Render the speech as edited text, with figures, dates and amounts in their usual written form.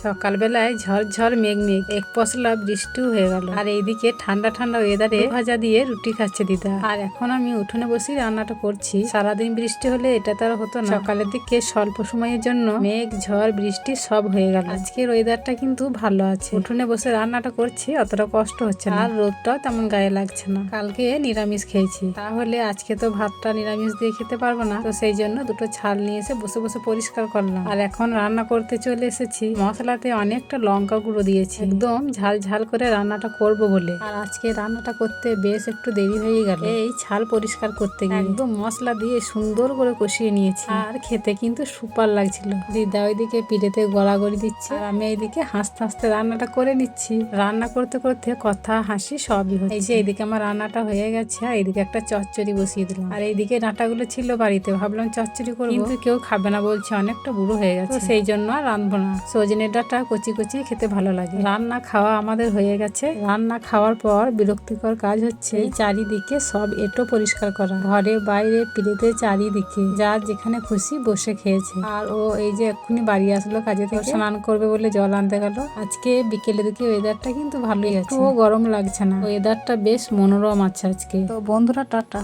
সকালবেলায় ঝড় মেঘ এক পশলা বৃষ্টিও হয়ে গেল। আর এইদিকে ঠান্ডা ঠান্ডা ওয়েদারে ভাজা দিয়ে রুটি খাচ্ছে দিদা। আর এখন আমি উঠোনে বসে রান্নাটা করছি। সারাদিন বৃষ্টি হলে এটা তো আর হতো না। সকালের দিকে স্বল্প সময়ের জন্য মেঘ ঝড় বৃষ্টি সব হয়ে গেল। আজকের ওয়েদারটা কিন্তু ভালো আছে। উঠোনে বসে রান্নাটা করছি, অতটা কষ্ট হচ্ছে না, আর রোদটাও তেমন গায়ে লাগছে না। কালকে নিরামিষ খেয়েছি, তাহলে আজকে তো ভাতটা নিরামিষ দিয়ে খেতে পারবো না, তো সেই জন্য দুটো ছাল নিয়ে এসে বসে বসে পরিষ্কার করলাম। আর এখন রান্না করতে চলে এসেছি। মশলাতে অনেকটা লঙ্কা গুঁড়ো দিয়েছি, একদম ঝাল ঝাল করে রান্নাটা করব বলে। আর আজকে রান্নাটা করতে বেশ একটু দেরি হয়ে গেল। এই ছাল পরিষ্কার করতে গিয়ে একদম মশলা দিয়ে সুন্দর করে কষিয়ে নিয়েছি। আর খেতে কিন্তু সুপার লাগছিল। দিদা ওইদিকে পিঠেতে গড়াগড়ি দিচ্ছে, আর আমি এইদিকে হাসতে হাসতে রান্নাটা করে নিচ্ছি। রান্না করতে করতে কথা হাসি সবই হচ্ছে। এই যে এইদিকে আমার রান্নাটা হয়ে গেছে, আর এইদিকে একটা চচ্চড়ি বসিয়ে দিলাম। আর এইদিকে ডাঁটাগুলো ছিল বাড়িতে, ভাবলাম চচ্চড়ি করবো, কিন্তু কেউ খাবে না বলছে, অনেকটা বুড়ো হয়ে গেছে, সেই জন্য আর রাঁধবো না। সজনে ডাঁটা কচি কচি খেতে ভালো লাগে। রান্না খাওয়া আমাদের হয়ে গেছে। রান্না খাওয়ার পর বিরক্তিকর কাজ হচ্ছে এই চারিদিকে সব এঁটো পরিষ্কার করা, ঘরে বাইরে পিড়েতে চারিদিকে, যার যেখানে খুশি বসে খেয়েছে। আর ও এই যে এক্ষুনি বাড়ি আসলো কাজে থেকে, স্নান করবে বলে জল আনতে গেল। আজকে বিকেলের দিকে ওয়েদারটা কিন্তু ভালোই আছে, ও গরম লাগছে না, ওয়েদারটা বেশ মনোরম আছে আজকে। তো বন্ধুরা টাটা।